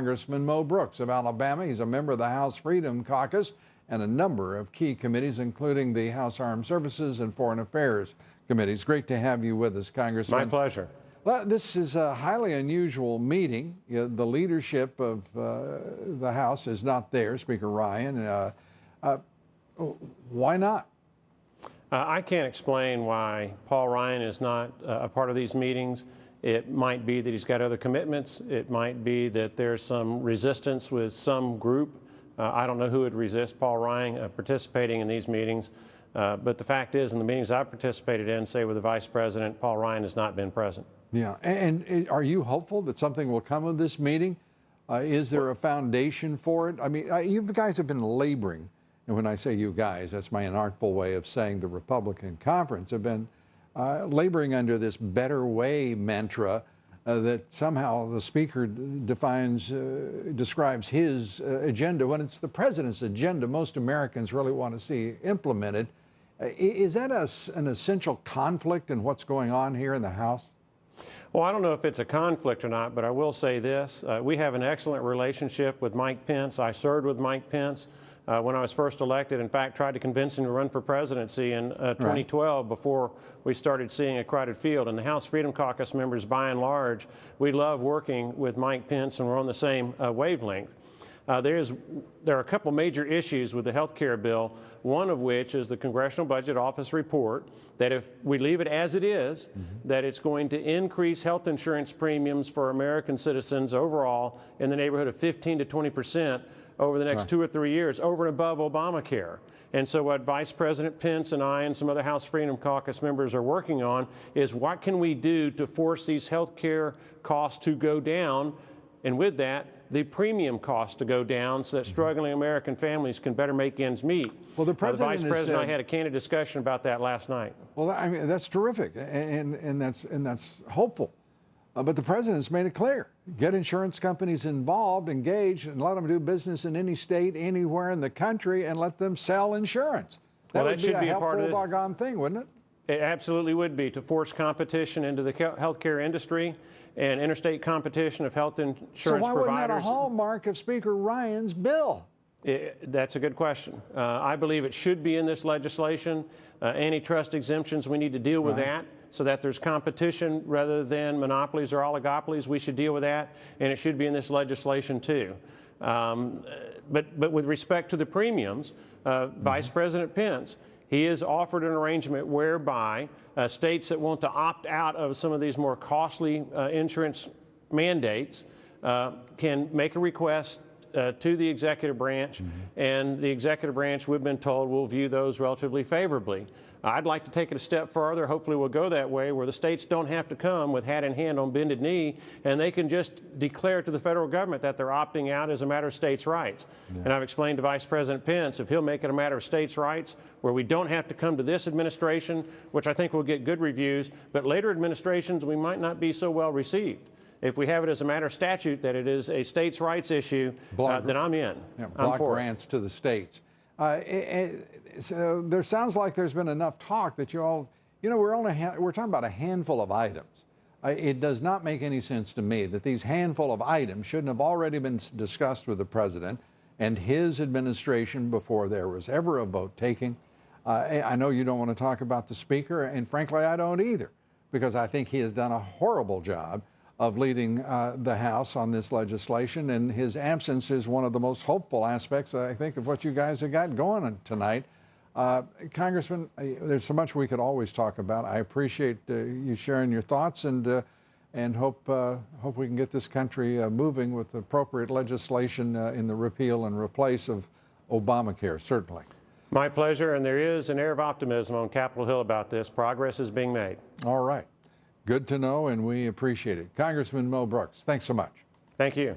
Congressman Mo Brooks of Alabama. He's a member of the House Freedom Caucus and a number of key committees, including the House Armed Services and Foreign Affairs committees. Great to have you with us, Congressman. My pleasure. Well, this is a highly unusual meeting. The leadership of the House is not there, Speaker Ryan. Why not? I can't explain why Paul Ryan is not a part of these meetings. It might be that he's got other commitments. It might be that there's some resistance with some group. I don't know who would resist Paul Ryan participating in these meetings. But the fact is, in the meetings I've participated in, say with the Vice President, Paul Ryan has not been present. Yeah, and are you hopeful that something will come of this meeting? Is there a foundation for it? I mean, you guys have been laboring, and when I say you guys, that's my inartful way of saying the Republican conference, have been laboring under this better way mantra that somehow the Speaker describes his agenda when it's the President's agenda most Americans really want to see implemented. Is that an essential conflict in what's going on here in the House? Well, I don't know if it's a conflict or not, but I will say this. We have an excellent relationship with Mike Pence. I served with Mike Pence when I was first elected. In fact, tried to convince him to run for presidency in 2012 before we started seeing a crowded field. And the House Freedom Caucus members, by and large, we love working with Mike Pence, and we're on the same wavelength. There are a couple major issues with the health care bill, one of which is the Congressional Budget Office report that if we leave it as it is, that it's going to increase health insurance premiums for American citizens overall in the neighborhood of 15 to 20% over the next 2 or 3 years, over and above Obamacare. And so what Vice President Pence and I and some other House Freedom Caucus members are working on is what can we do to force these health care costs to go down, and with that, the premium cost to go down so that struggling American families can better make ends meet. Well, the Vice President and I had a candid discussion about that last night. Well, I mean, that's terrific, and that's hopeful. But the President's made it clear. Get insurance companies involved, engaged, and let them do business in any state, anywhere in the country, and let them sell insurance. That would be a helpful doggone thing, wouldn't it? It absolutely would be, to force competition into the healthcare industry and interstate competition of health insurance providers. So why wasn't that a hallmark of Speaker Ryan's bill? That's a good question. I believe it should be in this legislation. Antitrust exemptions, we need to deal with that so that there's competition rather than monopolies or oligopolies. We should deal with that, and it should be in this legislation too. But with respect to the premiums, Vice President Pence, he has offered an arrangement whereby states that want to opt out of some of these more costly insurance mandates can make a request to the executive branch, and the executive branch, we've been told, will view those relatively favorably. I'd like to take it a step further. Hopefully we'll go that way, where the states don't have to come with hat in hand on bended knee, and they can just declare to the federal government that they're opting out as a matter of states' rights. And I've explained to Vice President Pence, if he'll make it a matter of states' rights, where we don't have to come to this administration, which I think will get good reviews, but later administrations we might not be so well received. If we have it as a matter of statute that it is a states' rights issue, then I'm in. Block grants to the states. So there sounds like there's been enough talk that you all, we're talking about a handful of items. It does not make any sense to me that these handful of items shouldn't have already been discussed with the President and his administration before there was ever a vote taken. I know you don't want to talk about the Speaker, and frankly, I don't either, because I think he has done a horrible job of leading the House on this legislation, and his absence is one of the most hopeful aspects, I think, of what you guys have got going tonight. Congressman, there's so much we could always talk about. I appreciate you sharing your thoughts, and hope we can get this country moving with appropriate legislation in the repeal and replace of Obamacare, certainly. My pleasure, and there is an air of optimism on Capitol Hill about this. Progress is being made. All right. Good to know, and we appreciate it. Congressman Mo Brooks, thanks so much. Thank you.